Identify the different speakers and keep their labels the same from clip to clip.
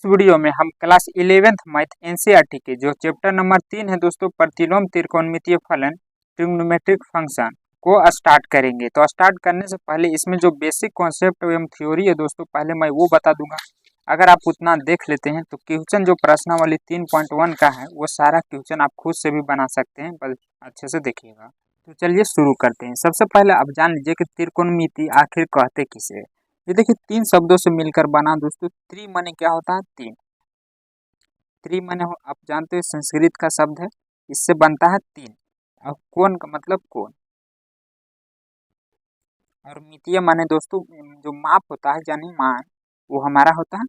Speaker 1: इस वीडियो में हम क्लास 11th मैथ एनसीईआरटी के जो चैप्टर नंबर 3 है दोस्तों प्रतिलोम त्रिकोणमितीय फलन ट्रिग्नोमेट्रिक फंक्शन को स्टार्ट करेंगे। तो स्टार्ट करने से पहले इसमें जो बेसिक कॉन्सेप्ट एवं थ्योरी है दोस्तों पहले मैं वो बता दूंगा। अगर आप उतना देख लेते हैं तो क्वेश्चन जो प्रश्नावली 3.1 का है वो सारा क्वेश्चन आप खुद से भी बना सकते हैं, बस अच्छे से देखिएगा। तो चलिए शुरू करते हैं। सबसे पहले आप जान लीजिए कि त्रिकोणमिति आखिर कहते किसे। ये देखिए तीन शब्दों से मिलकर बना दोस्तों। त्रि माने क्या होता है? तीन। त्रि माने आप जानते हैं संस्कृत का शब्द है, इससे बनता है तीन। और कोण का मतलब कोण। और मितीय माने दोस्तों जो माप होता है यानी मान, वो हमारा होता है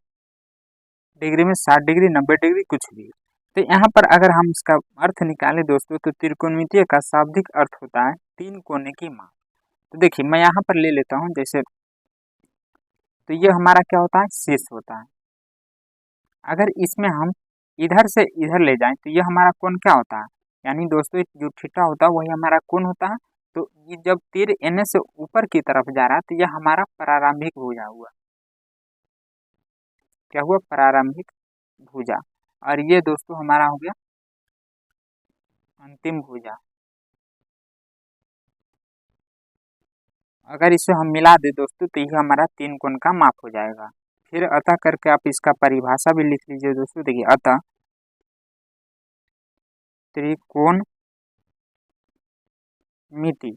Speaker 1: डिग्री में 60 डिग्री 90 डिग्री कुछ भी। तो यहाँ पर अगर हम इसका अर्थ निकालें दोस्तों तो त्रिकोणमितीय का शाब्दिक अर्थ होता है तीन कोने की माप। तो देखिए मैं यहाँ पर ले लेता हूँ, जैसे तो ये हमारा क्या होता है? शीर्ष होता है। अगर इसमें हम इधर से इधर ले जाएं तो ये हमारा कोण क्या होता है? यानी दोस्तों जो थीटा होता है वही हमारा कोण होता है। तो ये जब तीर एन से ऊपर की तरफ जा रहा है तो यह हमारा प्रारंभिक भुजा हुआ। क्या हुआ? प्रारंभिक भुजा। और ये दोस्तों हमारा हो गया अंतिम भुजा। अगर इसे हम मिला दे दोस्तों तो यह हमारा तीन कोण का माप हो जाएगा। फिर अतः करके आप इसका परिभाषा भी लिख लीजिए दोस्तों। देखिए अतः त्रिकोणमिति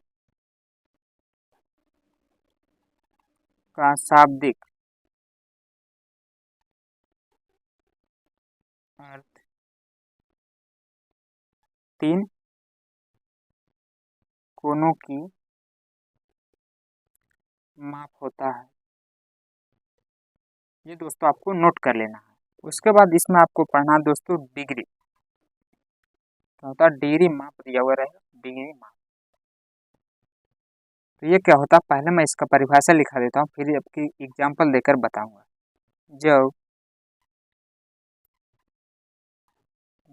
Speaker 1: का शाब्दिक अर्थ तीन कोणों की माप होता है। ये दोस्तों आपको नोट कर लेना है। उसके बाद इसमें आपको पढ़ना दोस्तों डिग्री। क्या होता है? डिग्री माप दिया हुआ रहेगा, डिग्री माप। तो ये क्या होता है? पहले मैं इसका परिभाषा लिखा देता हूँ, फिर आपकी एग्जाम्पल देकर बताऊंगा। जब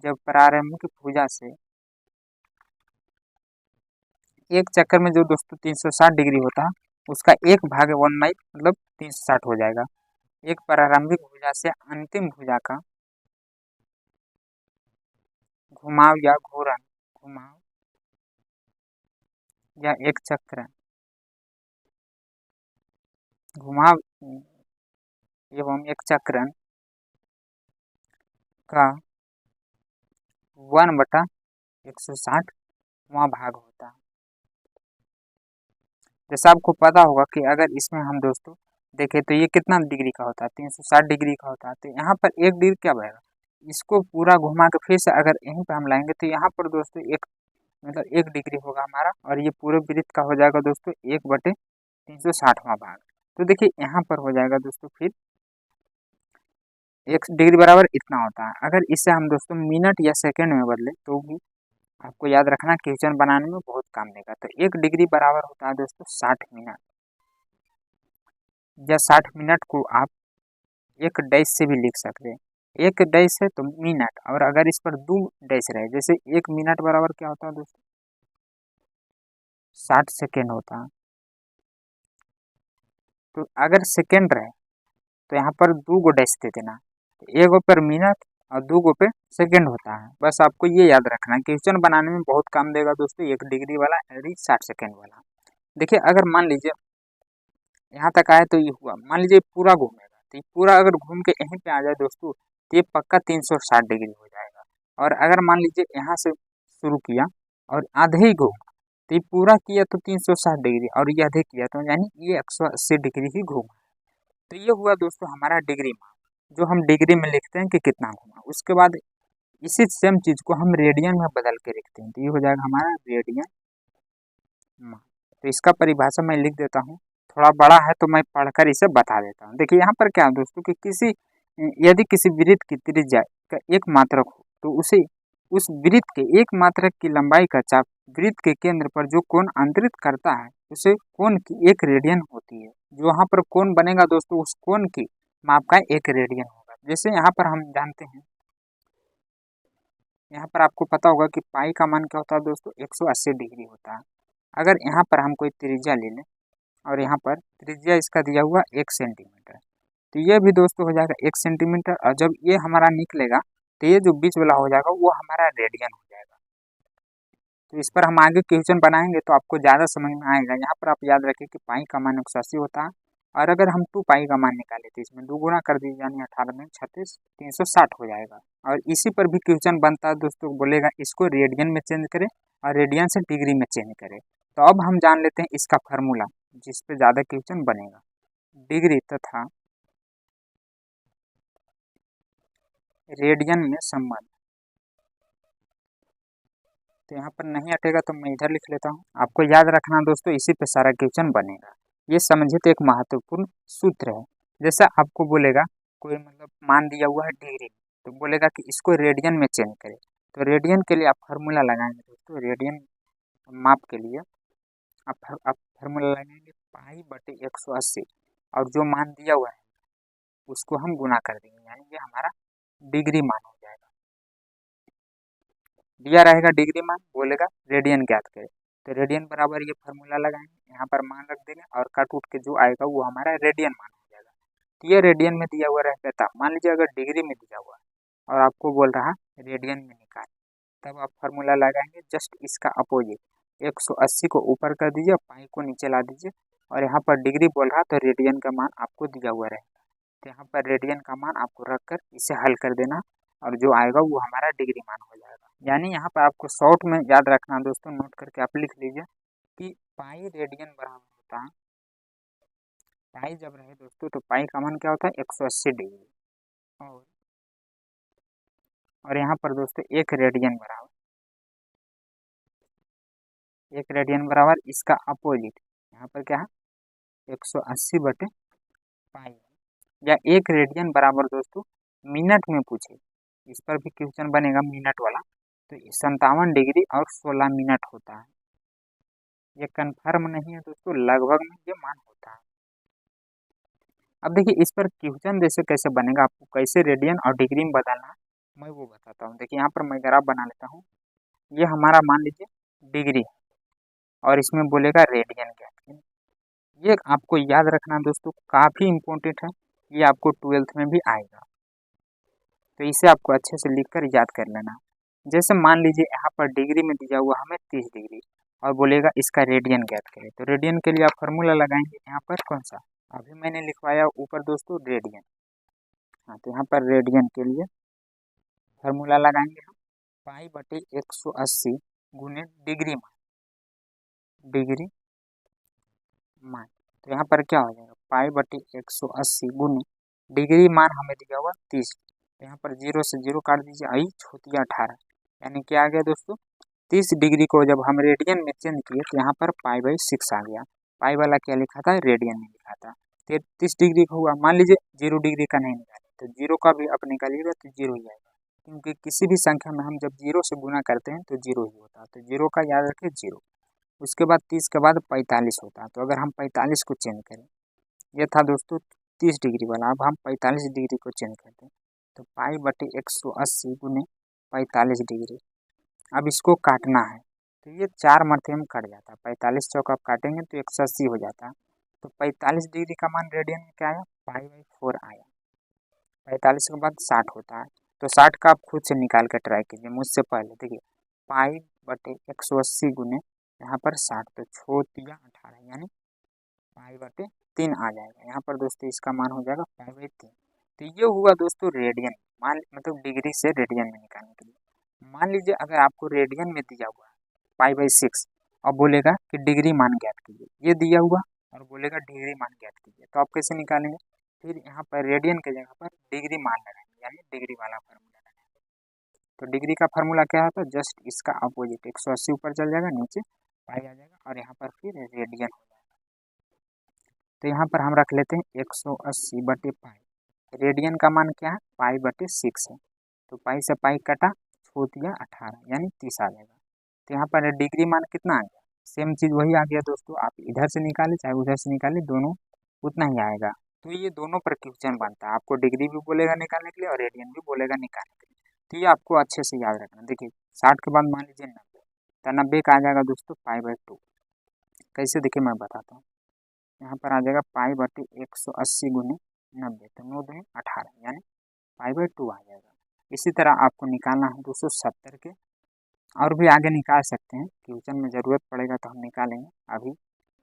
Speaker 1: जब प्रारंभिक भुजा से एक चक्कर में जो दोस्तों 360 डिग्री होता है उसका एक भाग 1/, मतलब 360 हो जाएगा। एक प्रारंभिक भुजा से अंतिम भुजा का घुमाव या घूर्णन, घुमाव या एक चक्र, घुमाव एवं एक चक्रण का 1/160वां भाग होता है। जैसा आपको पता होगा कि अगर इसमें हम दोस्तों देखें तो ये कितना डिग्री का होता है? 360 डिग्री का होता है। तो यहाँ पर एक डिग्री क्या बनेगा? इसको पूरा घुमा के फिर से अगर यहीं पर हम लाएंगे तो यहाँ पर दोस्तों एक मतलब 1 डिग्री होगा हमारा, और ये पूरे वृत्त का हो जाएगा दोस्तों 1/360वां भाग। तो देखिए यहाँ पर हो जाएगा दोस्तों फिर 1 डिग्री बराबर इतना होता है। अगर इसे हम दोस्तों मिनट या सेकंड में बदले तो भी आपको याद रखना क्वेश्चन बनाने में बहुत काम देगा। तो 1 डिग्री बराबर होता है दोस्तों 60 मिनट। या 60 मिनट को आप एक डैश से भी लिख सकते हैं। एक डैश है तो मिनट, और अगर इस पर 2 डैश रहे, जैसे 1 मिनट बराबर क्या होता है दोस्तों? 60 सेकेंड होता है। तो अगर सेकेंड रहे तो यहाँ पर 2 गो डैश दे देना, एक गो पर मिनट और 2 गो पे सेकेंड होता है। बस आपको ये याद रखना है, क्वेश्चन बनाने में बहुत काम देगा दोस्तों 1 डिग्री वाला और 60 सेकेंड वाला। देखिए अगर मान लीजिए यहाँ तक आए तो ये हुआ, मान लीजिए पूरा घूमेगा तो ये पूरा अगर घूम के यहीं पे आ जाए दोस्तों तो ये पक्का 360 डिग्री हो जाएगा। और अगर मान लीजिए यहाँ से शुरू किया और आधे ही घूमा तो ये पूरा किया तो 360 डिग्री, और ये आधे किया तो यानी ये 180 डिग्री ही घूमा। तो ये हुआ दोस्तों हमारा डिग्री माप, जो हम डिग्री में लिखते हैं कि कितना घूमा। उसके बाद इसी सेम चीज को हम रेडियन में बदल के लिखते हैं, तो ये हो जाएगा हमारा रेडियन माप। तो इसका परिभाषा मैं लिख देता हूँ, थोड़ा बड़ा है तो मैं पढ़कर इसे बता देता हूँ। देखिए यहाँ पर क्या है दोस्तों कि यदि किसी वृत्त की त्रिज्या का एक मात्रक हो तो उसे उस वृत्त के एक मात्रक की लंबाई का चाप वृत्त के केंद्र पर जो कोण अंतरित करता है उसे कोण की एक रेडियन होती है। जो यहाँ पर कोण बनेगा दोस्तों उस कोण की माप का एक रेडियन होगा। जैसे यहाँ पर हम जानते हैं, यहाँ पर आपको पता होगा कि पाई का मान क्या होता है दोस्तों? 180 डिग्री होता है। अगर यहाँ पर हम कोई त्रिज्या ले लें और यहाँ पर त्रिज्या इसका दिया हुआ 1 सेंटीमीटर, तो ये भी दोस्तों हो जाएगा 1 सेंटीमीटर। और जब ये हमारा निकलेगा तो ये जो बीच वाला हो जाएगा वो हमारा रेडियन हो जाएगा। तो इस पर हम आगे क्वेश्चन बनाएंगे तो आपको ज़्यादा समझ में आएगा। यहाँ पर आप याद रखें कि पाई का मान 180 होता है, और अगर हम 2 पाई का मान निकाले तो इसमें 2 गुना कर दीजिए, यानी 18 में 36 360 हो जाएगा। और इसी पर भी क्वेश्चन बनता है दोस्तों, बोलेगा इसको रेडियन में चेंज करें और रेडियन से डिग्री में चेंज करें। तो अब हम जान लेते हैं इसका फार्मूला, जिस पे ज़्यादा क्वेश्चन बनेगा। डिग्री तथा रेडियन में संबंध। तो यहाँ पर नहीं हटेगा तो मैं इधर लिख लेता हूँ। आपको याद रखना दोस्तों, इसी पे सारा क्वेश्चन बनेगा। ये समझिए तो एक महत्वपूर्ण सूत्र है। जैसा आपको बोलेगा कोई मतलब मान दिया हुआ है डिग्री, तो बोलेगा कि इसको रेडियन में चेंज करें। तो रेडियन के लिए आप फार्मूला लगाएंगे दोस्तों। रेडियन माप के लिए आप फार्मूला लगाएंगे पाई/180, और जो मान दिया हुआ है उसको हम गुना कर देंगे, यानी ये हमारा डिग्री मान हो जाएगा। दिया रहेगा डिग्री मान, बोलेगा रेडियन ज्ञात करें, तो रेडियन बराबर ये फार्मूला लगाएंगे, यहाँ पर मान रख देंगे, और काट उठ के जो आएगा वो हमारा रेडियन मान हो जाएगा। तो ये रेडियन में दिया हुआ रहता था। मान लीजिए अगर डिग्री में दिया हुआ है और आपको बोल रहा रेडियन में निकाल, तब आप फार्मूला लगाएंगे जस्ट इसका अपोजिट। 180 को ऊपर कर दीजिए, पाई को नीचे ला दीजिए, और यहाँ पर डिग्री बोल रहा तो रेडियन का मान आपको दिया हुआ रहेगा। तो यहाँ पर रेडियन का मान आपको रख कर इसे हल कर देना, और जो आएगा वो हमारा डिग्री मान हो जाएगा। यानी यहाँ पर आपको शॉर्ट में याद रखना दोस्तों, नोट करके आप लिख लीजिए कि पाई रेडियन बराबर होता है, पाई जब रहे दोस्तों तो पाई का मान क्या होता है 180 डिग्री, और यहाँ पर दोस्तों 1 रेडियन बराबर इसका अपोजिट, यहाँ पर क्या है 180/पाई, या 1 रेडियन बराबर दोस्तों मिनट में पूछे, इस पर भी क्वेश्चन बनेगा मिनट वाला, तो 57 डिग्री और 16 मिनट होता है। ये कंफर्म नहीं है दोस्तों, लगभग में ये मान होता है। अब देखिए इस पर क्वेश्चन जैसे कैसे बनेगा, आपको कैसे रेडियन और डिग्री में बदलना मैं वो बताता हूँ। देखिए यहाँ पर मैं ग्राफ बना लेता हूँ। ये हमारा मान लीजिए डिग्री, और इसमें बोलेगा रेडियन ज्ञात करें। ये आपको याद रखना दोस्तों, काफ़ी इम्पोर्टेंट है, ये आपको 12th में भी आएगा, तो इसे आपको अच्छे से लिखकर याद कर लेना। जैसे मान लीजिए यहाँ पर डिग्री में दिया हुआ हमें 30 डिग्री, और बोलेगा इसका रेडियन ज्ञात करें। तो रेडियन के लिए आप फार्मूला लगाएंगे, यहाँ पर कौन सा अभी मैंने लिखवाया ऊपर दोस्तों रेडियन। हाँ, तो यहाँ पर रेडियन के लिए फार्मूला लगाएंगे हम पाई/180 गुने डिग्री मान। तो यहाँ पर क्या हो जाएगा पाई/180 गुने डिग्री मान हमें दिया हुआ 30, तो यहाँ पर 0 से 0 काट दीजिए, आई छोटिया 18, यानी क्या आ गया दोस्तों 30 डिग्री को जब हम रेडियन में चेंज किए तो यहाँ पर पाई/6 आ गया। पाई वाला क्या लिखा था, रेडियन में लिखा था। 30 डिग्री का हुआ, मान लीजिए 0 डिग्री का नहीं निकाले तो 0 का भी आप निकालिएगा तो 0 ही आएगा, क्योंकि किसी भी संख्या में हम जब 0 से गुना करते हैं तो 0 ही होता है। तो 0 का याद रखिए 0, उसके बाद 30 के बाद 45 होता है। तो अगर हम 45 को चेंज करें, ये था दोस्तों 30 डिग्री वाला, अब हम 45 डिग्री को चेंज करते हैं, तो पाई/180 गुने 45 डिग्री। अब इसको काटना है, तो ये 4 मरते में कट जाता है, 45 चौक आप काटेंगे तो 180 हो जाता है। तो 45 डिग्री का मान रेडियन में क्या आया, पाई/4 आया। 45 के बाद 60 होता है, तो 60 का आप खुद से निकाल कर ट्राई कीजिए मुझसे पहले। देखिए पाई/180 गुने यहाँ पर 60, तो छोटिया 18, यानी पाई/3 आ जाएगा। यहाँ पर दोस्तों इसका मान हो जाएगा पाई/3। तो ये हुआ दोस्तों रेडियन, मान मतलब डिग्री से रेडियन में निकालने के लिए। मान लीजिए अगर आपको रेडियन में दिया हुआ है पाई/6, और बोलेगा कि डिग्री मान ज्ञात कीजिए, ये दिया हुआ और बोलेगा डिग्री मान ज्ञात कीजिए, तो आप कैसे निकालेंगे, फिर यहाँ पर रेडियन के जगह पर डिग्री मान लगाएंगे, यानी डिग्री वाला फार्मूला लगाएंगे। तो डिग्री का फार्मूला क्या होता है, जस्ट इसका अपोजिट, 180 ऊपर चल जाएगा, नीचे पाई आ जाएगा, और यहाँ पर फिर रेडियन हो जाएगा। तो यहाँ पर हम रख लेते हैं 180/पाई। रेडियन का मान क्या है, पाई/6 है, तो पाई से पाई कटा, छोटिया 18, यानी 30 आ जाएगा। तो यहाँ पर डिग्री मान कितना आ गया, सेम चीज़ वही आ गया दोस्तों, आप इधर से निकालें चाहे उधर से निकालें, दोनों उतना ही आएगा। तो ये दोनों पर क्वेश्चन बनता है, आपको डिग्री भी बोलेगा निकालने के लिए और रेडियन भी बोलेगा निकालने के लिए। तो ये आपको अच्छे से याद रखना। देखिए 60 के बाद मान लीजिए 90, तो 90 का आ जाएगा दोस्तों पाई/2। कैसे देखिए मैं बताता हूँ, यहाँ पर आ जाएगा पाई/180 गुने 90, तो 9 दूनी 18 यानी π/2 आ जाएगा। इसी तरह आपको निकालना है 270 के, और भी आगे निकाल सकते हैं, क्वेश्चन में ज़रूरत पड़ेगा तो हम निकालेंगे, अभी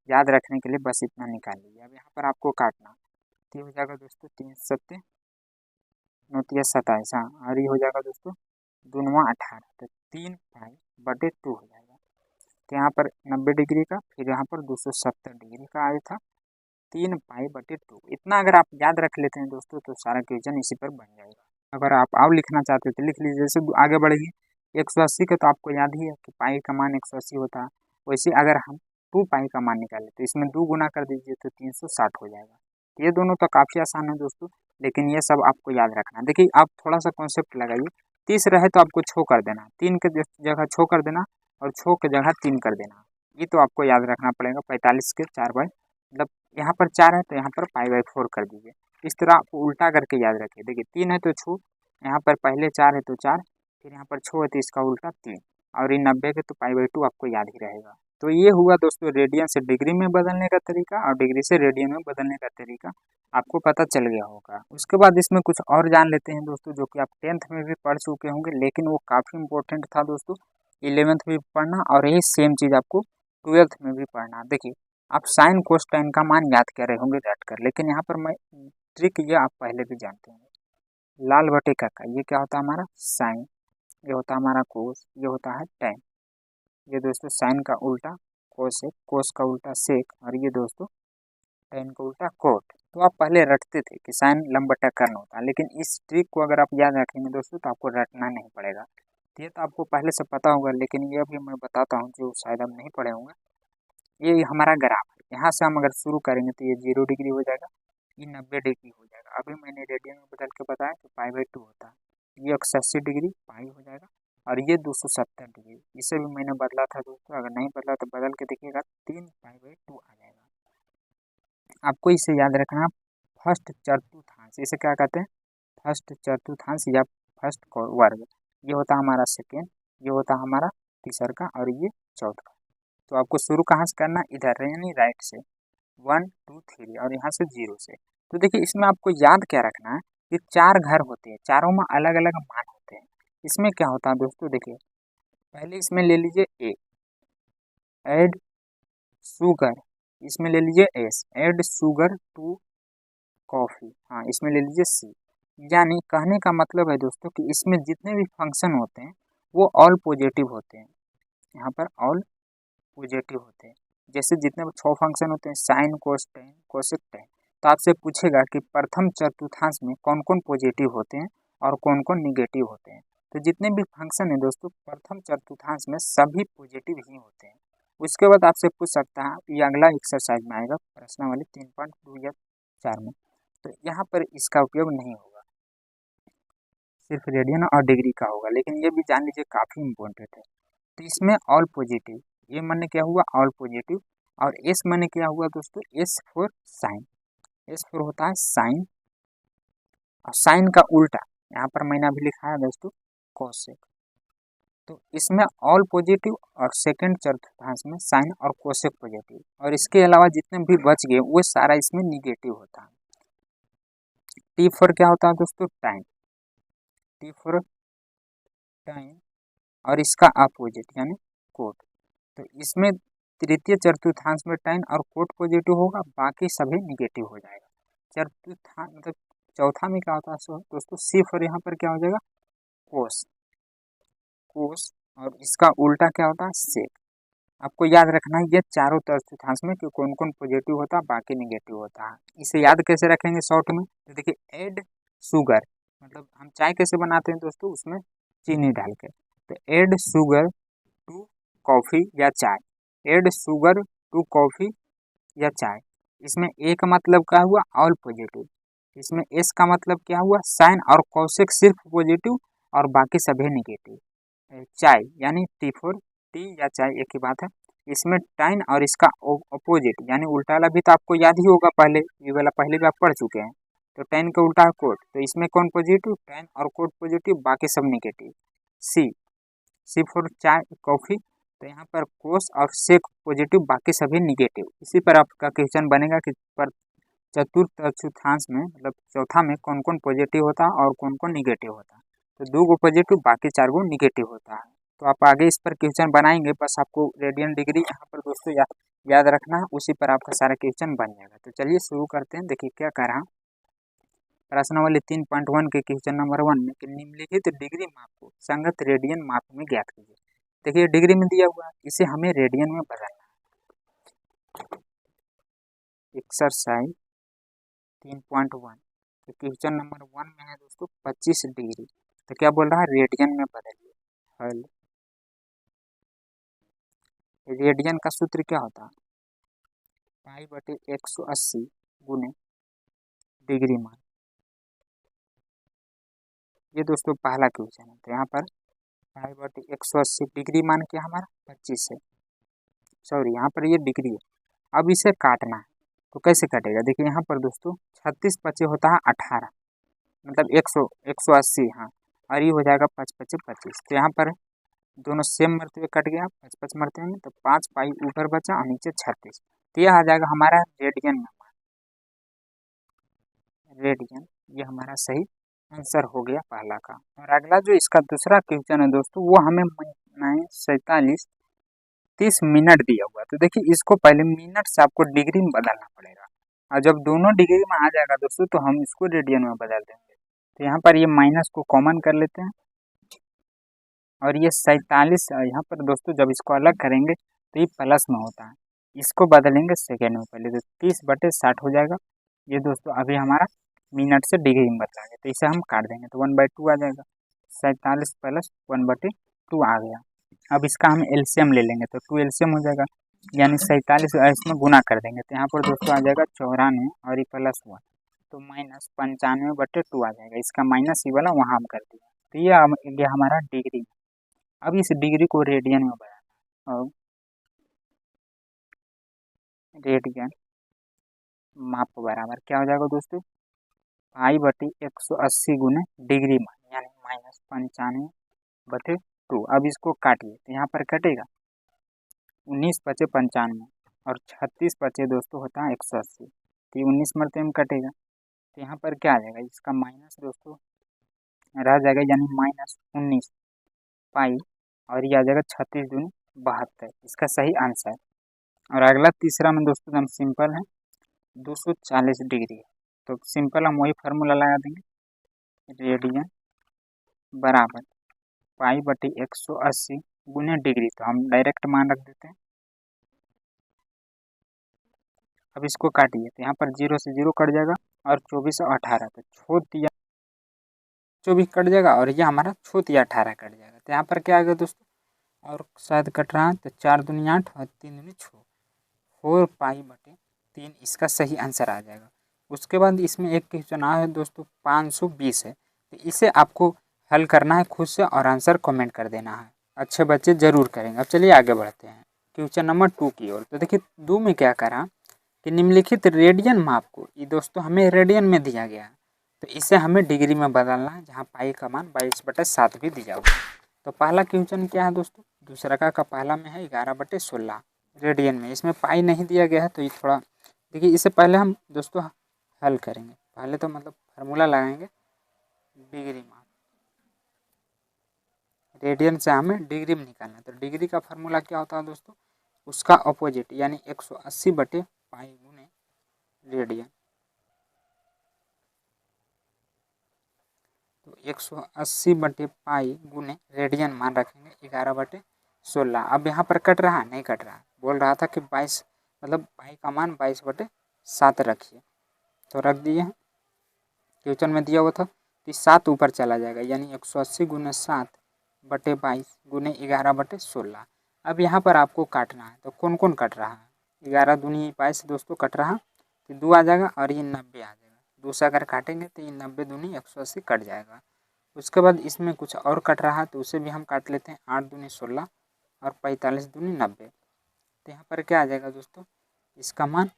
Speaker 1: याद रखने के लिए बस इतना निकाल लीजिए। अब यहाँ पर आपको काटना तो ये हो जाएगा दोस्तों 3 7 9 27, हाँ, और ये हो जाएगा दोस्तों 2 9 18, तो 3π/2 हो जाएगा। तो यहाँ पर 90 डिग्री का, फिर यहाँ पर 270 डिग्री का आया था 3π/2। इतना अगर आप याद रख लेते हैं दोस्तों तो सारा क्वेश्चन इसी पर बन जाएगा। अगर आप लिखना चाहते तो लिख लीजिए, जैसे आगे बढ़ेगी 180 का, तो आपको याद ही है कि पाई का मान 180 होता है। वैसे अगर हम 2π का मान निकालें तो इसमें 2 गुना कर दीजिए तो 360 हो जाएगा। ये दोनों तो काफ़ी आसान है दोस्तों, लेकिन ये सब आपको याद रखना। देखिए आप थोड़ा सा कॉन्सेप्ट लगाइए, 30 रहे तो आपको 6 कर देना, 3 के जगह 6 कर देना, और 6 के जगह 3 कर देना। ये तो आपको याद रखना पड़ेगा। 45 के 4 बाई, मतलब यहाँ पर 4 है तो यहाँ पर π/4 कर दीजिए। इस तरह आपको उल्टा करके याद रखिए। देखिए 3 है तो 6, यहाँ पर पहले 4 है तो 4, फिर यहाँ पर 6 है तो इसका उल्टा 3, और ये 90 के तो π/2 आपको याद ही रहेगा। तो ये हुआ दोस्तों रेडियन से डिग्री में बदलने का तरीका, और डिग्री से रेडियन में बदलने का तरीका आपको पता चल गया होगा। उसके बाद इसमें कुछ और जान लेते हैं दोस्तों, जो कि आप 10th में भी पढ़ चुके होंगे, लेकिन वो काफ़ी इंपॉर्टेंट था दोस्तों। 11th में भी पढ़ना, और यही सेम चीज़ आपको 12th में भी पढ़ना। देखिए आप साइन कोस टेन का मान याद कर रहे होंगे रट कर, लेकिन यहाँ पर मैं ट्रिक ये आप पहले भी जानते होंगे। लाल बटे का ये क्या होता है हमारा साइन, ये होता है हमारा कोस, ये होता है टेन। ये दोस्तों साइन का उल्टा कोस है, कोस का उल्टा सेक, और ये दोस्तों टेन का उल्टा कोट। तो आप पहले रटते थे कि साइन लंब बटा कर्न होता है, लेकिन इस ट्रिक को अगर आप याद रखेंगे दोस्तों तो आपको रटना नहीं पड़ेगा। ये तो आपको पहले से पता होगा, लेकिन ये भी मैं बताता हूँ जो शायद हम नहीं पढ़े होंगे। ये हमारा ग्राफ है, यहाँ से हम अगर शुरू करेंगे तो ये 0 डिग्री हो जाएगा, ये 90 डिग्री हो जाएगा। अभी मैंने रेडियन में बदल के बताया तो π/2 होता है। ये 180 डिग्री पाई हो जाएगा, और ये 270 डिग्री, इसे भी मैंने बदला था दोस्तों, अगर नहीं बदला तो बदल के देखिएगा 3π/2 आ जाएगा। आपको इसे याद रखना, फर्स्ट चतुर्थांश, इसे क्या कहते हैं, फर्स्ट चतुर्थांश या फर्स्ट वर्ग। ये होता है हमारा सेकेंड, ये होता है हमारा तीसर का, और ये चौथ का। तो आपको शुरू कहाँ से करना, इधर यानी राइट से 1 2 3, और यहाँ से 0 से। तो देखिए इसमें आपको याद क्या रखना है कि 4 घर होते हैं, चारों में अलग अलग मान होते हैं। इसमें क्या होता है दोस्तों, देखिए पहले इसमें ले लीजिए ए, एड शुगर, इसमें ले लीजिए एस, एड शुगर टू कॉफ़ी, हाँ इसमें ले लीजिए सी। यानी कहने का मतलब है दोस्तों कि इसमें जितने भी फंक्शन होते हैं वो ऑल पॉजिटिव होते हैं, यहाँ पर ऑल पॉजिटिव होते हैं। जैसे जितने 6 फंक्शन होते हैं, sine cos ten cosec ten, तो आपसे पूछेगा कि प्रथम चतुर्थांश में कौन कौन पॉजिटिव होते हैं और कौन कौन निगेटिव होते हैं। तो जितने भी फंक्शन है दोस्तों प्रथम चतुर्थांश में सभी पॉजिटिव ही होते हैं। उसके बाद आपसे पूछ सकता है, ये अगला एक्सरसाइज में आएगा प्रश्नावली 3.2 या 4 में, तो यहाँ पर इसका उपयोग नहीं होगा, सिर्फ रेडियन और डिग्री का होगा। लेकिन ये भी जान लीजिए काफ़ी इंपॉर्टेंट है। तो इसमें ऑल पॉजिटिव, ये माने क्या हुआ ऑल पॉजिटिव, और एस माने क्या हुआ दोस्तों, S for sine, S for होता है साइन, और साइन का उल्टा यहाँ पर मैंने अभी लिखा है दोस्तों कोसेक। तो इसमें ऑल पॉजिटिव, और सेकंड चतुर्थांश में साइन और कोसेक पॉजिटिव, और इसके अलावा जितने भी बच गए वो सारा इसमें निगेटिव होता है। टी फॉर क्या होता है दोस्तों टाइम, टी फॉर टाइम, और इसका अपोजिट यानी कोट। तो इसमें तृतीय चतुर्थांश में टाइन और कोट पॉजिटिव होगा, बाकी सभी निगेटिव हो जाएगा। चतुर्थांश मतलब चौथा में क्या होता है दोस्तों सी फॉर, यहाँ पर क्या हो जाएगा कोस, कोस, और इसका उल्टा क्या होता है सेक। आपको याद रखना है ये चारों चतुर्थांश में कि कौन कौन पॉजिटिव होता है बाकी निगेटिव होता है। इसे याद कैसे रखेंगे शॉर्ट में, तो देखिए ऐड शुगर, मतलब हम चाय कैसे बनाते हैं दोस्तों, उसमें चीनी डाल के, तो ऐड शुगर टू कॉफ़ी या चाय, ऐड शुगर टू कॉफ़ी या चाय। इसमें ए का मतलब क्या हुआ ऑल पॉजिटिव, इसमें एस का मतलब क्या हुआ साइन और कॉसेक सिर्फ पॉजिटिव और बाकी सभी निगेटिव। चाय यानी टी फॉर टी या चाय एक ही बात है। इसमें टाइन और इसका अपोजिट यानी उल्टा वाला भी तो आपको याद ही होगा, पहले ये वाला पहले भी आप पढ़ चुके हैं। तो टाइन का उल्टा है कोट, तो इसमें कौन पॉजिटिव टाइन और कोट पॉजिटिव बाकी सब निगेटिव। सी, सी फॉर चाय कॉफ़ी, तो यहाँ पर कोस और सेक पॉजिटिव बाकी सभी निगेटिव। इसी पर आपका क्वेश्चन बनेगा कि पर चतुर्थ चतुर्थांश में मतलब चौथा में कौन कौन पॉजिटिव होता है और कौन कौन निगेटिव होता है। तो 2 गो पॉजिटिव बाकी 4 गो निगेटिव होता है। तो आप आगे इस पर क्वेश्चन बनाएंगे, बस आपको रेडियन डिग्री यहाँ पर दोस्तों याद रखना है, उसी पर आपका सारा क्वेश्चन बन जाएगा। तो चलिए शुरू करते हैं। देखिए क्या कह रहा, प्रश्नावली 3.1 के क्वेश्चन नंबर 1 में कि निम्नलिखित डिग्री माप को संगत रेडियन माप में ज्ञात कीजिए। देखिए डिग्री में दिया हुआ है, इसे हमें रेडियन में बदलना है। एक्सरसाइज 3.1 तो क्वेश्चन नंबर 1 में है दोस्तों 25 डिग्री, तो क्या बोल रहा है रेडियन में बदलिए। हल रेडियन का सूत्र क्या होता है, पाई/180 गुने डिग्री मान। ये दोस्तों पहला क्वेश्चन है। तो यहाँ पर पाई/180 डिग्री मान क्या हमारा 25 है, सॉरी यहाँ पर ये डिग्री है। अब इसे काटना है, तो कैसे कटेगा, देखिए यहाँ पर दोस्तों 36 पचे होता है 18, मतलब 180, हाँ, और ये हो जाएगा 5 पचे 25। तो यहाँ पर दोनों सेम मरते हुए कट गया 5 मरते में, तो 5 पाई ऊपर बचा और नीचे 36। तो यह आ जाएगा हमारा रेडियन में, रेडियन, ये हमारा सही आंसर हो गया पहला का। और अगला जो इसका दूसरा क्वेश्चन है दोस्तों, वो हमें 30 मिनट दिया हुआ। तो देखिए इसको पहले मिनट से आपको डिग्री में बदलना पड़ेगा, और जब दोनों डिग्री में आ जाएगा दोस्तों तो हम इसको रेडियन में बदल देंगे। तो यहाँ पर ये माइनस को कॉमन कर लेते हैं, और ये 47 यहाँ पर दोस्तों जब इसको अलग करेंगे तो ये प्लस में होता है, इसको बदलेंगे सेकेंड में पहले, तो 30/60 हो जाएगा। ये दोस्तों अभी हमारा मिनट से डिग्री में बदला गया, तो इसे हम काट देंगे तो 1/2 आ जाएगा। 47 प्लस 1/2 आ गया। अब इसका हम एलसीएम ले लेंगे, तो 2 एलसीएम हो जाएगा, यानी 47 इसमें गुना कर देंगे, तो यहाँ पर दोस्तों आ जाएगा 94 और ये प्लस 1, तो -95/2 आ जाएगा। इसका माइनस ही वाला वहाँ हम कर दिया, तो ये आ गया हमारा डिग्री। अब इस डिग्री को रेडियन में बदलना है। अब रेडियन माप बराबर क्या हो जाएगा दोस्तों, पाई/180 गुने डिग्री मान, यानी -95/2। अब इसको काटिए, तो यहाँ पर कटेगा 19 पचे 95 और 36 पचे दोस्तों होता है 180, तो 19 मरते में कटेगा। तो यहाँ पर क्या आ जाएगा, इसका माइनस दोस्तों रह जाएगा, यानी -19 पाई, और ये आ जाएगा 36 दूनी 72, इसका सही आंसर। और अगला तीसरा में दोस्तों एकदम सिंपल है, 240 डिग्री है, तो सिंपल हम वही फार्मूला लगा देंगे, रेडियन बराबर पाई/180 गुने डिग्री, तो हम डायरेक्ट मान रख देते हैं। अब इसको काटिए, तो यहाँ पर 0 से 0 कट जाएगा, और 24 और 18, तो छोटिया 24 कट जाएगा, और ये हमारा छोटिया 18 कट जाएगा। तो यहाँ पर क्या आ गया दोस्तों, और शायद कट रहा है, तो 4 दूनी 8 और 3 दूनी 6, 4 पाई/3 इसका सही आंसर आ जाएगा। उसके बाद इसमें एक क्वेश्चन आया है दोस्तों 520 है, तो इसे आपको हल करना है खुद से और आंसर कमेंट कर देना है, अच्छे बच्चे जरूर करेंगे। अब चलिए आगे बढ़ते हैं क्वेश्चन नंबर 2 की ओर। तो देखिए 2 में क्या करा कि निम्नलिखित रेडियन माप को, ये दोस्तों हमें रेडियन में दिया गया है, तो इसे हमें डिग्री में बदलना है, जहाँ पाई का मान 22/7 भी दिया हुआ है। तो पहला क्वेश्चन क्या है दोस्तों, दूसरा का पहला में है 11/16 रेडियन में, इसमें पाई नहीं दिया गया है, तो ये थोड़ा देखिए, इससे पहले हम दोस्तों हल करेंगे, पहले तो मतलब फार्मूला लगाएंगे डिग्री माप, रेडियन से हमें डिग्री में निकालना है। तो डिग्री का फार्मूला क्या होता है दोस्तों, उसका अपोजिट, यानी 180/पाई गुने रेडियन। तो 180/पाई गुने रेडियन मान रखेंगे 11/16। अब यहाँ पर कट रहा नहीं, कट रहा, बोल रहा था कि 22, मतलब पाई का मान 22/7 रखिए, तो रख दिए हैं। क्वेश्चन में दिया हुआ था कि 7 ऊपर चला जाएगा, यानी 180 गुने 7/22 गुने 11/16। अब यहाँ पर आपको काटना है, तो कौन कौन कट रहा है, 11 दूनी 22 दोस्तों कट रहा, तो 2 आ जाएगा, और ये 90 आ जाएगा। 2 से अगर काटेंगे तो ये 90 दूनी 180 कट जाएगा। उसके बाद इसमें कुछ और कट रहा है, तो उसे भी हम काट लेते हैं, 8 दूनी 16 और 45 दूनी 90। तो यहाँ पर क्या आ जाएगा दोस्तों, इसका मान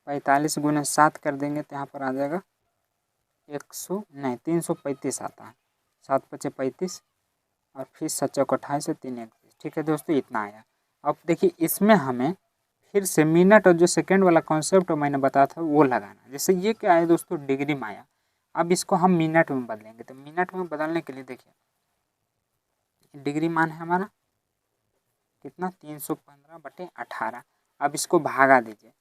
Speaker 1: 45 गुने 7 कर देंगे, तो यहाँ पर आ जाएगा 335 आता है, 7 पचे 35 और फिर 7 चौक 28 से 3 31। ठीक है दोस्तों, इतना आया। अब देखिए इसमें हमें फिर से मिनट और जो सेकेंड वाला कॉन्सेप्ट मैंने बताया था वो लगाना। जैसे ये क्या है दोस्तों, डिग्री में आया, अब इसको हम मिनट में बदलेंगे। तो मिनट में बदलने के लिए देखिए, डिग्री मान है हमारा कितना, 315/18। अब इसको भागा दीजिए,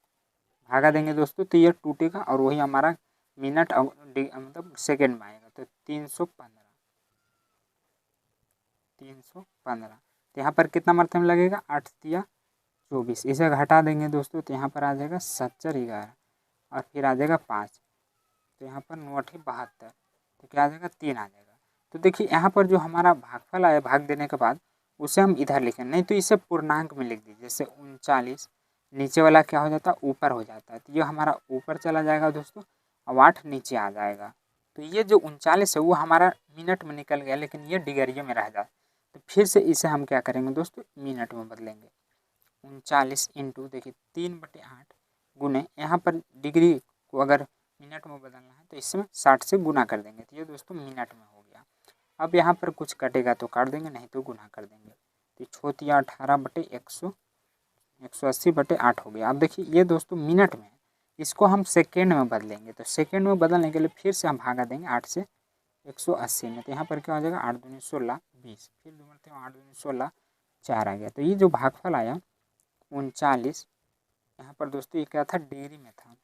Speaker 1: भागा देंगे दोस्तों तो ये टूटेगा और वही हमारा मिनट मतलब सेकेंड में आएगा। तो 315 तो यहाँ पर कितना मात्रा में लगेगा, 8 तिया 24। इसे घटा देंगे दोस्तों तो यहाँ पर आ जाएगा 7×4 = 11 और फिर आ जाएगा 5, तो यहाँ पर 9×8 = 72, तो क्या आ जाएगा 3 आ जाएगा। तो देखिए यहाँ पर जो हमारा भागफल आया, भाग देने के बाद उसे हम इधर लिखें, नहीं तो इसे पूर्णांक में लिख दीजिए। जैसे 39, नीचे वाला क्या हो जाता है, ऊपर हो जाता है, तो ये हमारा ऊपर चला जाएगा दोस्तों, अब 8 नीचे आ जाएगा। तो ये जो 39 है वो हमारा मिनट में निकल गया, लेकिन ये डिग्रियों में रह जाता। तो फिर से इसे हम क्या करेंगे दोस्तों, मिनट में बदलेंगे। 39 इंटू देखिए 3/8 गुने, यहाँ पर डिग्री को अगर मिनट में बदलना है तो इसमें 60 से गुना कर देंगे, तो ये दोस्तों मिनट में हो गया। अब यहाँ पर कुछ कटेगा तो काट देंगे, नहीं तो गुना कर देंगे। तो 18/180/8 हो गया। अब देखिए ये दोस्तों मिनट में, इसको हम सेकेंड में बदलेंगे। तो सेकेंड में बदलने के लिए फिर से हम भागा देंगे 8 से 180 में, तो यहाँ पर क्या हो जाएगा, 8 दूनी 16 20, फिर 8 दूनी 16 4 आ गया। तो ये जो भागफल आया 39, यहाँ पर दोस्तों ये क्या था, डिग्री में था,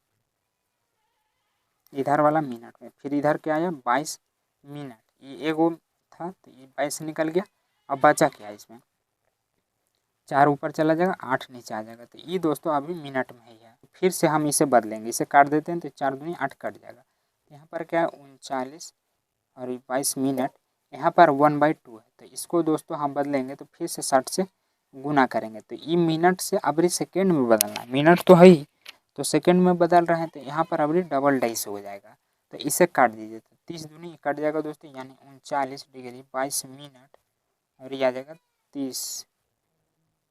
Speaker 1: इधर वाला मिनट में, फिर इधर क्या आया 22 मिनट, ये एगो था तो ये 22 निकल गया। अब बचा क्या इसमें, 4 ऊपर चला जाएगा, 8 नीचे आ जाएगा, तो ये दोस्तों अभी मिनट में ही है। फिर से हम इसे बदलेंगे, इसे काट देते हैं तो 4 दूनी 8 कट जाएगा। यहाँ पर क्या है 39 और 22 मिनट, यहाँ पर 1/2 है, तो इसको दोस्तों हम बदलेंगे तो फिर से 60 से गुना करेंगे। तो ये मिनट से अबरी सेकेंड में बदलना है, मिनट तो है ही, तो सेकेंड में बदल रहे हैं, तो यहाँ पर अबरी डबल डाइस हो जाएगा। तो इसे काट दीजिए, तो 30 दूनी कट जाएगा दोस्तों, यानी 39 डिग्री 22 मिनट और ये आ जाएगा 30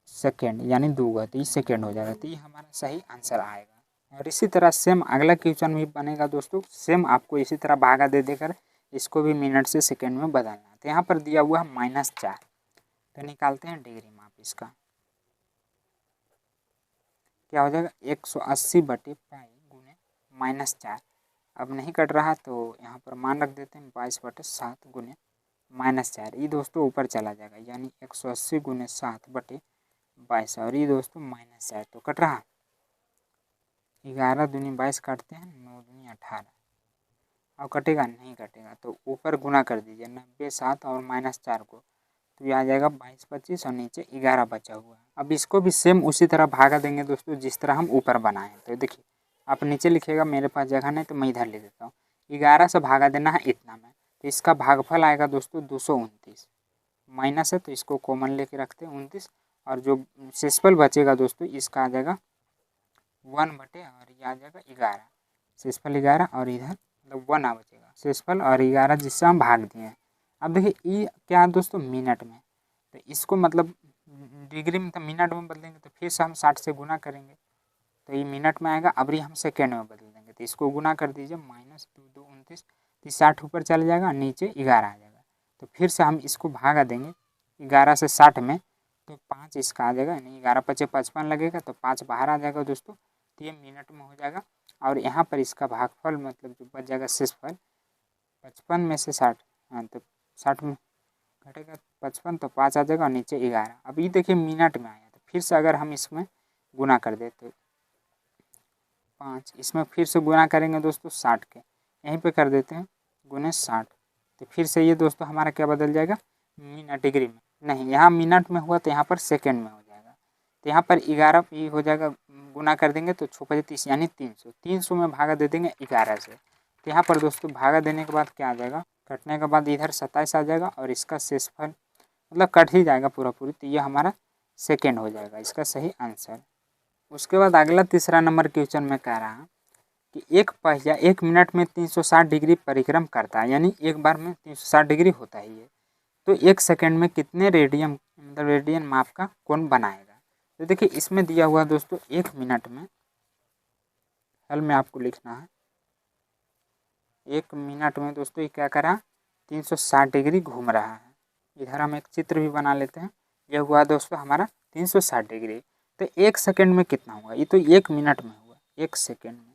Speaker 1: सेकेंड, यानी 2 सेकेंड हो जाएगा। तो ये हमारा सही आंसर आएगा। और इसी तरह सेम अगला क्वेश्चन भी बनेगा दोस्तों, सेम आपको इसी तरह भागा दे देकर इसको भी मिनट से सेकेंड में बदलना है। तो यहाँ पर दिया हुआ है -4, तो निकालते हैं डिग्री माप इसका, क्या हो जाएगा 180/पाई गुने -4। अब नहीं कट रहा तो यहाँ पर मान रख देते हैं 22/7 गुने -4, ये दोस्तों ऊपर चला जाएगा, यानी 180 गुने 7/22 और ये दोस्तों -4, तो कट रहा 11 दूनी 22 काटते हैं, 9 दूनी 18, अब कटेगा नहीं कटेगा, तो ऊपर गुना कर दीजिए 90 7 और -4 को, तो ये आ जाएगा 22 25 और नीचे 11 बचा हुआ है। अब इसको भी सेम उसी तरह भागा देंगे दोस्तों जिस तरह हम ऊपर बनाए हैं। तो देखिए आप नीचे लिखिएगा, मेरे पास जगह नहीं तो मैं इधर लिख देता हूँ। 11 से भागा देना है इतना में, तो इसका भागफल आएगा दोस्तों 229, माइनस है तो इसको कॉमन लेके रखते हैं 29, और जो शेषफल बचेगा दोस्तों इसका आ जाएगा 1 बटे और ये आ जाएगा 11, शेषफल 11 और इधर मतलब 1 आ बचेगा, शेषफल और 11 जिससे हम भाग दिए हैं। अब देखिए ये क्या है दोस्तों, मिनट में, तो इसको मतलब डिग्री में तो मिनट में बदलेंगे, तो फिर से हम 60 से गुना करेंगे, तो ये मिनट में आएगा। अभी हम सेकेंड में बदल देंगे, तो इसको गुना कर दीजिए, -2 2 29, तो 60 ऊपर चल जाएगा, नीचे 11 आ जाएगा। तो फिर से हम इसको भागा देंगे 11 से 60 में, तो 5 इसका आ जाएगा, यानी 11 5 55 लगेगा, तो 5 बाहर आ जाएगा दोस्तों, तो ये मिनट में हो जाएगा। और यहाँ पर इसका भागफल मतलब जो बच जाएगा शेषफल 55 में से 60, हाँ तो 60 में घटेगा 55, तो 5 आ जाएगा और नीचे 11। अब ये देखिए मिनट में आया, तो फिर से अगर हम इसमें गुना कर दे तो 5, इसमें फिर से गुना करेंगे दोस्तों 60 के, यहीं पे कर देते हैं गुने 60, तो फिर से ये दोस्तों हमारा क्या बदल जाएगा, मिनट डिग्री में नहीं, यहाँ मिनट में हुआ तो यहाँ पर सेकेंड में हो जाएगा। तो यहाँ पर 11 ये हो जाएगा, गुना कर देंगे तो 6 30 यानी 300, 300 में भागा दे देंगे 11 से। तो यहाँ पर दोस्तों भागा देने के बाद क्या आ जाएगा, कटने के बाद इधर 27 आ जाएगा और इसका शेषफल मतलब कट ही जाएगा पूरा पूरी, तो ये हमारा सेकेंड हो जाएगा, इसका सही आंसर। उसके बाद अगला तीसरा नंबर क्वेश्चन में कह रहा कि एक पहिया 1 मिनट में 360 डिग्री परिक्रम करता है, यानी एक बार में 360 डिग्री होता है ये, तो 1 सेकेंड में कितने रेडियन मतलब रेडियन माप का कोण बनाएगा। तो देखिए इसमें दिया हुआ दोस्तों 1 मिनट में, हल में आपको लिखना है 1 मिनट में दोस्तों ये क्या कर रहा है 360 डिग्री घूम रहा है। इधर हम एक चित्र भी बना लेते हैं, यह हुआ दोस्तों हमारा 360 डिग्री। तो 1 सेकंड में कितना होगा, ये तो 1 मिनट में हुआ, 1 सेकंड में,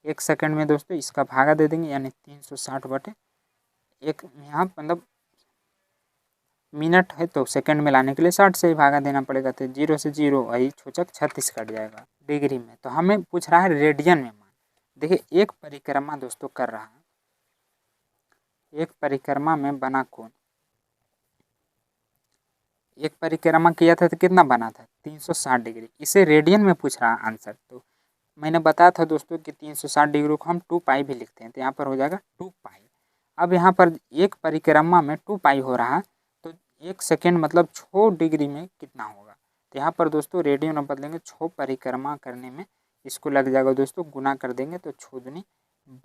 Speaker 1: 1 सेकंड में दोस्तों इसका भागा दे देंगे यानी 360/1। यहाँ मतलब मिनट है तो सेकंड में लाने के लिए 60 से ही भागा देना पड़ेगा, तो 0 से 0 वही छूचक 36 कट जाएगा डिग्री में। तो हमें पूछ रहा है रेडियन में मान। देखिए एक परिक्रमा दोस्तों कर रहा है, एक परिक्रमा में बना कोण, एक परिक्रमा किया था तो कितना बना था 360 डिग्री, इसे रेडियन में पूछ रहा है आंसर। तो मैंने बताया था दोस्तों कि 360 डिग्री को हम 2 पाई भी लिखते हैं, तो यहाँ पर हो जाएगा 2 पाई। अब यहाँ पर एक परिक्रमा में 2 पाई हो रहा है, तो 1 सेकेंड मतलब 6 डिग्री में कितना होगा। तो यहाँ पर दोस्तों रेडियन में बदलेंगे, 6 परिक्रमा करने में इसको लग जाएगा दोस्तों, गुना कर देंगे तो 6 दूनी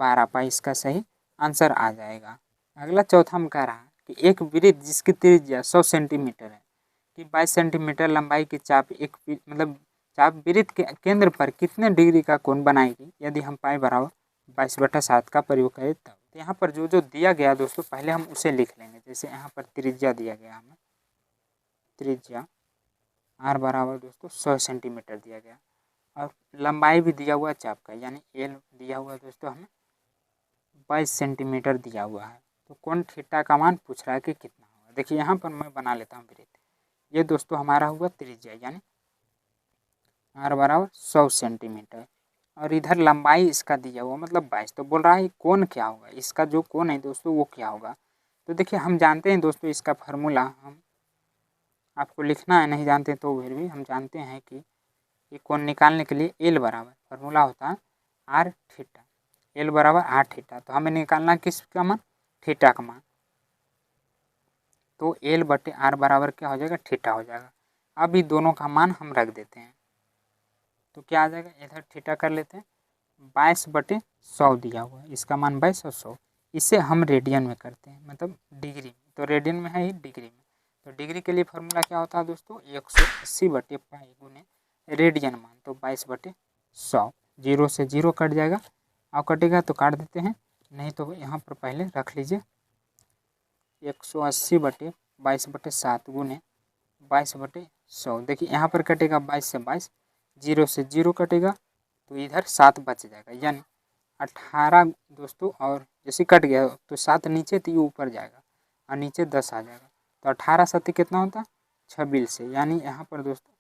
Speaker 1: 12 पाई, इसका सही आंसर आ जाएगा। अगला चौथा हम कह रहा है कि एक वृत्त जिसकी त्रिज्या 100 सेंटीमीटर है कि 22 सेंटीमीटर लंबाई की चाप एक मतलब चाप वृत्त के केंद्र पर कितने डिग्री का कोण बनाएगी यदि हम पाई बराबर 22/7 का प्रयोग करें तब। तो यहाँ पर जो जो दिया गया दोस्तों पहले हम उसे लिख लेंगे। जैसे यहाँ पर त्रिज्या दिया गया हमें, त्रिज्या r बराबर दोस्तों 100 सेंटीमीटर दिया गया, और लंबाई भी दिया हुआ चाप का यानी l दिया हुआ दोस्तों हमें 22 सेंटीमीटर दिया हुआ है। तो कोण थीटा का मान पूछ रहा है कि कितना होगा। देखिए यहाँ पर मैं बना लेता हूँ वृत्त, ये दोस्तों हमारा हुआ त्रिज्या यानी r बराबर 100 सेंटीमीटर, और इधर लंबाई इसका दिया हुआ मतलब 22। तो बोल रहा है कोण क्या होगा, इसका जो कोण है दोस्तों वो क्या होगा। तो देखिए हम जानते हैं दोस्तों इसका फार्मूला, हम आपको लिखना है, नहीं जानते तो फिर भी हम जानते हैं कि ये कोण निकालने के लिए एल बराबर फार्मूला होता है आर थीटा, एल बराबर आर थीटा। तो हमें निकालना किसका मान, थीटा का मान, तो एल बटे आर बराबर क्या हो जाएगा, थीटा हो जाएगा। अब ये दोनों का मान हम रख देते हैं तो क्या आ जाएगा, इधर थीटा कर लेते हैं, 22/100 दिया हुआ है, इसका मान 22 और 100, इसे हम रेडियन में करते हैं मतलब डिग्री में, तो रेडियन में है ही डिग्री में। तो डिग्री के लिए फार्मूला क्या होता है दोस्तों 180/पाई गुने रेडियन मान, तो 22/100, 0 से 0 कट जाएगा, और कटेगा तो काट देते हैं, नहीं तो यहाँ पर पहले रख लीजिए 180/22/7 गुने 22/100। देखिए यहाँ पर कटेगा 22 से 22, 0 से 0 कटेगा तो इधर 7 बच जाएगा यानी 18 दोस्तों, और जैसे कट गया तो 7 नीचे तो ये ऊपर जाएगा और नीचे 10 आ जाएगा, तो 18 7 कितना होता है 26 से, यानी यहाँ पर दोस्तों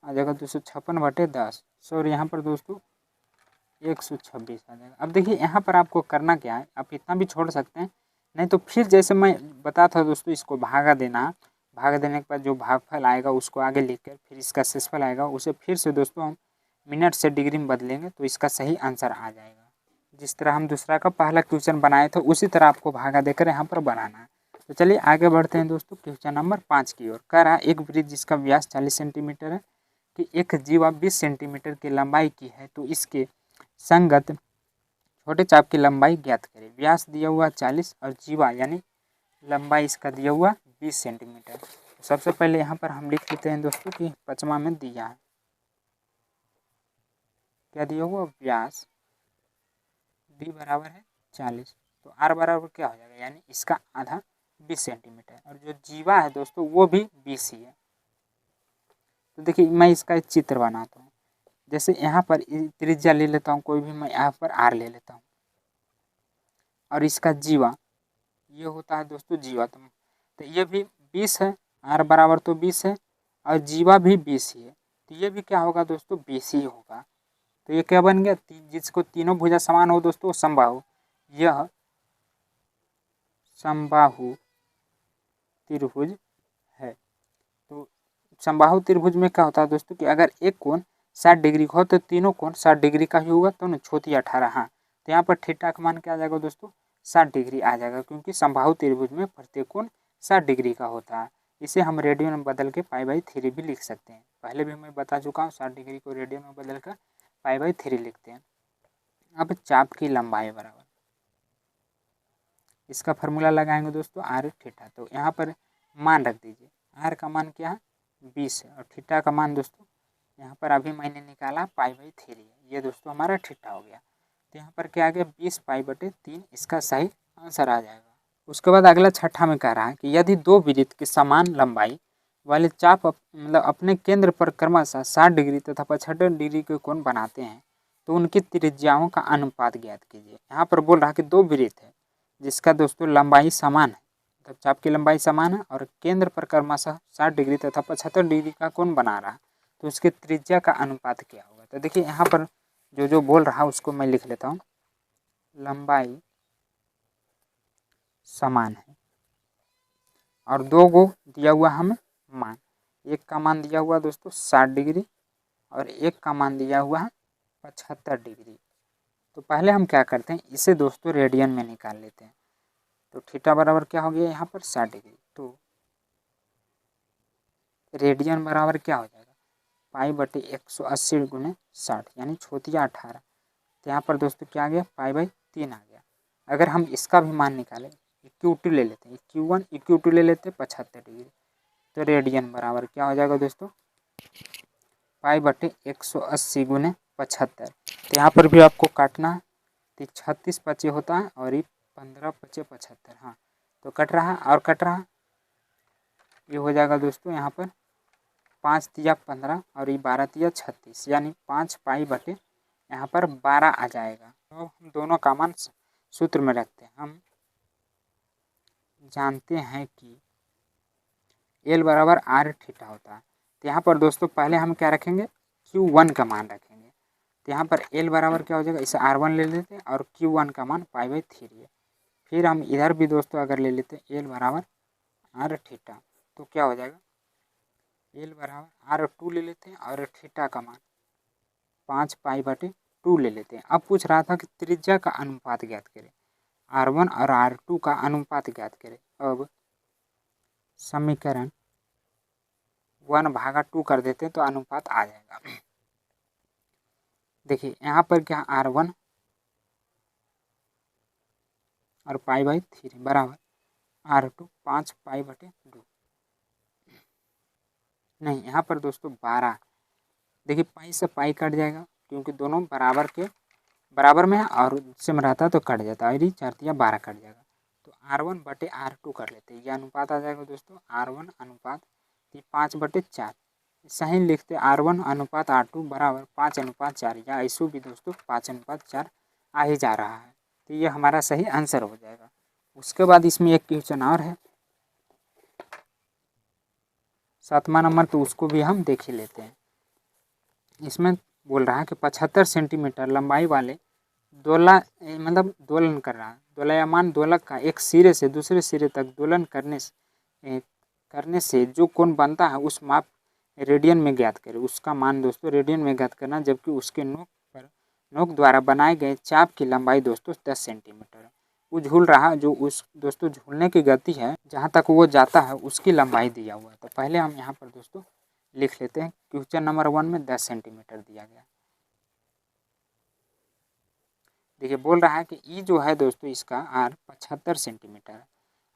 Speaker 1: आ जाएगा 256/10, सॉरी यहाँ पर दोस्तों 126 आ जाएगा। अब देखिए यहाँ पर आपको करना क्या है, आप इतना भी छोड़ सकते हैं, नहीं तो फिर जैसे मैं बताया था दोस्तों इसको भागा देना, भागा देने के बाद जो भागफल आएगा उसको आगे लिखकर फिर इसका शेषफल आएगा, उसे फिर से दोस्तों हम मिनट से डिग्री में बदलेंगे तो इसका सही आंसर आ जाएगा। जिस तरह हम दूसरा का पहला क्वेश्चन बनाए थे उसी तरह आपको भागा देकर यहाँ पर बनाना है। तो चलिए आगे बढ़ते हैं दोस्तों क्वेश्चन नंबर 5 की ओर। कह रहा है एक वृत्त जिसका व्यास 40 सेंटीमीटर है कि एक जीवा 20 सेंटीमीटर की लंबाई की है, तो इसके संगत छोटे चाप की लंबाई ज्ञात करें। व्यास दिया हुआ 40 और जीवा यानी लंबाई इसका दिया हुआ 20 सेंटीमीटर। सबसे पहले यहाँ पर हम लिख लेते हैं दोस्तों कि 5वां में दिया है, क्या दिया हुआ, व्यास डी बराबर है 40, तो आर बराबर क्या हो जाएगा यानी इसका आधा 20 सेंटीमीटर, और जो जीवा है दोस्तों वो भी 20 ही है। तो देखिए मैं इसका एक चित्र बनाता हूँ, जैसे यहाँ पर त्रिज्या ले लेता हूँ कोई भी, मैं यहाँ पर आर ले लेता हूँ, और इसका जीवा ये होता है दोस्तों जीवा, तो ये भी 20 है, आर बराबर तो 20 है और जीवा भी 20 ही है, तो ये भी क्या होगा दोस्तों 20 ही होगा। तो ये क्या बन गया, जिसको तीनों भुजा समान हो दोस्तों समबाहु, यह समबाहु त्रिभुज है। तो समबाहु त्रिभुज में क्या होता है दोस्तों कि अगर एक कोण 60 डिग्री का हो तो तीनों कोण 60 डिग्री का ही होगा, तो ना छोटी 18, हाँ तो यहाँ पर थीटा का मान क्या आ जाएगा दोस्तों 60 डिग्री आ जाएगा, क्योंकि समबाहु त्रिभुज में प्रत्येक कोण 60 डिग्री का होता है। इसे हम रेडियन में बदल के π/3 भी लिख सकते हैं, पहले भी मैं बता चुका हूँ 60 डिग्री को रेडियन में बदल कर π/3 लिखते हैं। अब चाप की लंबाई बराबर, इसका फार्मूला लगाएंगे दोस्तों आर थीटा, तो यहाँ पर मान रख दीजिए, आर का मान क्या है 20 है और थीटा का मान दोस्तों यहाँ पर अभी मैंने निकाला π/3 है, ये दोस्तों हमारा थीटा हो गया। तो यहाँ पर क्या आ गया 20 π/3, इसका सही आंसर आ जाएगा। उसके बाद अगला छठा में कह रहा है कि यदि दो वृत्त की समान लंबाई वाले चाप मतलब अपने केंद्र पर क्रमशः 60 डिग्री तथा 75 डिग्री के कोण बनाते हैं तो उनकी त्रिज्याओं का अनुपात ज्ञात कीजिए। यहाँ पर बोल रहा है कि दो वृत्त है जिसका दोस्तों लंबाई समान है, तो चाप की लंबाई समान है और केंद्र पर क्रमशः 60 डिग्री तथा 75 डिग्री का कोण बना रहा है तो उसके त्रिज्या का अनुपात क्या होगा। तो देखिए यहाँ पर जो बोल रहा है उसको मैं लिख लेता हूँ। लंबाई समान है और दो गो दिया हुआ हमें मान, एक का मान दिया हुआ दोस्तों 60 डिग्री और एक का मान दिया हुआ है 75 डिग्री। तो पहले हम क्या करते हैं, इसे दोस्तों रेडियन में निकाल लेते हैं। तो थीटा बराबर क्या हो गया यहाँ पर 60 डिग्री, तो रेडियन बराबर क्या हो जाएगा पाई बटे 180 गुने 60 यानी छोटिया 18। तो यहाँ पर दोस्तों क्या आ गया पाई बाई 3 आ गया। अगर हम इसका भी मान निकालें Q2 ले लेते हैं, Q1 Q2 ले लेते हैं 75 डिग्री, तो रेडियन बराबर क्या हो जाएगा दोस्तों पाई बटे 180 गुने 75। तो यहाँ पर भी आपको काटना है, तो 36 पचे होता है और ये 15 पचे 75। हाँ तो कट रहा है और कट रहा है, ये हो जाएगा दोस्तों यहाँ पर 5 तिया 15 और ये 12 तिया 36 यानी 5 पाई बटे यहाँ पर 12 आ जाएगा। तो हम दोनों का मान सूत्र में रखते हैं। हम जानते हैं कि L बराबर R थीटा होता है। तो यहाँ पर दोस्तों पहले हम क्या रखेंगे Q1 का मान रखेंगे। तो यहाँ पर L बराबर क्या हो जाएगा, इसे R1 ले लेते हैं और Q1 का मान पाई बाई 3 है। फिर हम इधर भी दोस्तों अगर ले लेते हैं L बराबर R थीटा, तो क्या हो जाएगा L बराबर R2 ले लेते हैं और थीटा का मान 5 पाई बटे 2 ले लेते हैं। अब पूछ रहा था कि त्रिज्या का अनुपात ज्ञात करें, R1 और R2 का अनुपात ज्ञात करें। अब समीकरण 1/2 कर देते हैं तो अनुपात आ जाएगा। देखिए यहाँ पर क्या R1 और पाई बाई 3 बराबर R2 5 पाई बटे 2, नहीं यहाँ पर दोस्तों 12। देखिए पाई से पाई कट जाएगा क्योंकि दोनों बराबर में है और उससे में रहता है तो कट जाता है, और 4 तिया 12 कट जाएगा। तो R1 बटे R2 कर लेते हैं, यह अनुपात आ जाएगा दोस्तों R1 अनुपात 5 बटे 4। सही लिखते R1 अनुपात R2 बराबर 5:4 या ऐसे भी दोस्तों 5:4 आ ही जा रहा है। तो ये हमारा सही आंसर हो जाएगा। उसके बाद इसमें एक क्वेश्चन और है 7वां नंबर, तो उसको भी हम देख ही लेते हैं। इसमें बोल रहा है कि 75 सेंटीमीटर लंबाई वाले दोलन कर रहा है, दोलयमान दोलक का एक सिरे से दूसरे सिरे तक दोलन करने से जो कोण बनता है उस माप रेडियन में ज्ञात करें। उसका मान दोस्तों रेडियन में ज्ञात करना, जबकि उसके नोक द्वारा बनाए गए चाप की लंबाई दोस्तों 10 सेंटीमीटर है। वो झूल रहा, जो उस दोस्तों झूलने की गति है जहाँ तक वो जाता है उसकी लंबाई दिया हुआ है। तो पहले हम यहाँ पर दोस्तों लिख लेते हैं। क्वेश्चन नंबर 1 में 10 सेंटीमीटर दिया गया। देखिए बोल रहा है कि ई जो है दोस्तों इसका R 75 सेंटीमीटर है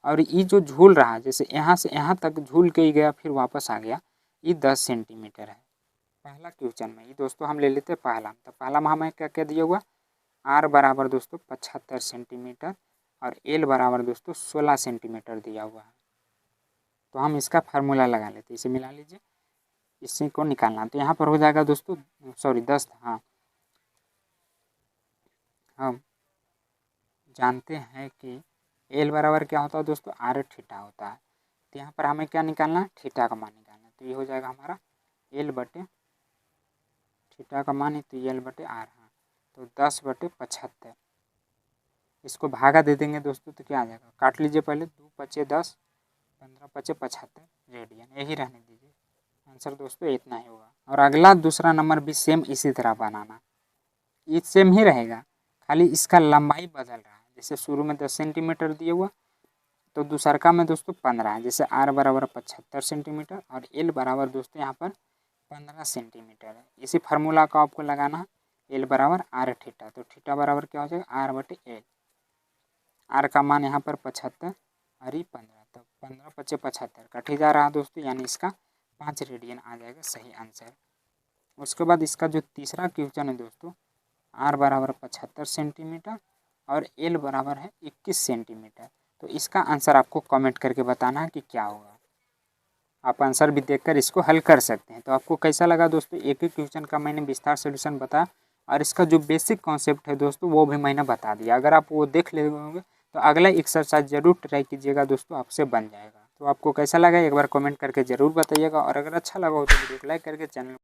Speaker 1: और ई जो झूल रहा है जैसे यहाँ से यहाँ तक झूल के ही गया फिर वापस आ गया, ये 10 सेंटीमीटर है। पहला क्वेश्चन में ये दोस्तों हम ले लेते हैं पहला, तो पहला में हमें क्या क्या दिया हुआ R बराबर दोस्तों 75 सेंटीमीटर और L बराबर दोस्तों 16 सेंटीमीटर दिया हुआ है। तो हम इसका फार्मूला लगा लेते हैं, इसे मिला लीजिए, इसी को निकालना। तो यहाँ पर हो जाएगा दोस्तों 10। हाँ हम जानते हैं कि L बराबर क्या होता है दोस्तों R थीटा होता है। तो यहाँ पर हमें क्या निकालना है थीटा का मान निकालना है। तो ये हो जाएगा हमारा L बटे थीटा का मान है तो L बटे R। हाँ तो 10 बटे 75, इसको भागा दे देंगे दोस्तों तो क्या आ जाएगा, काट लीजिए पहले, 2 पचे 10 15 पचे 75 रेडियन, यही रहने दीजिए। आंसर दोस्तों इतना ही होगा। और अगला दूसरा नंबर भी सेम इसी तरह बनाना, ये सेम ही रहेगा, खाली इसका लंबाई बदल रहा है। जैसे शुरू में 10 सेंटीमीटर दिया हुआ तो दूसरका में दोस्तों 15 है। जैसे R बराबर 75 सेंटीमीटर और L बराबर दोस्तों यहाँ पर 15 सेंटीमीटर है। इसी फार्मूला का आपको लगाना है L बराबर R थीटा। तो थीटा बराबर क्या हो जाएगा R बटे L। R का मान यहाँ पर 75 और ये 15, तो 15 पचे 75 कट ही जा रहा है दोस्तों, यानी इसका 5 रेडियन आ जाएगा सही आंसर। उसके बाद इसका जो तीसरा क्वेश्चन है दोस्तों R बराबर 75 सेंटीमीटर और L बराबर है 21 सेंटीमीटर। तो इसका आंसर आपको कमेंट करके बताना है कि क्या होगा। आप आंसर भी देखकर इसको हल कर सकते हैं। तो आपको कैसा लगा दोस्तों, एक एक क्वेश्चन का मैंने विस्तार सोल्यूशन बताया और इसका जो बेसिक कॉन्सेप्ट है दोस्तों वो भी मैंने बता दिया। अगर आप वो देख ले होंगे तो अगला एक्सरसाइज जरूर ट्राई कीजिएगा दोस्तों, आपसे बन जाएगा। तो आपको कैसा लगा एक बार कमेंट करके ज़रूर बताइएगा और अगर अच्छा लगा हो तो वीडियो को लाइक करके चैनल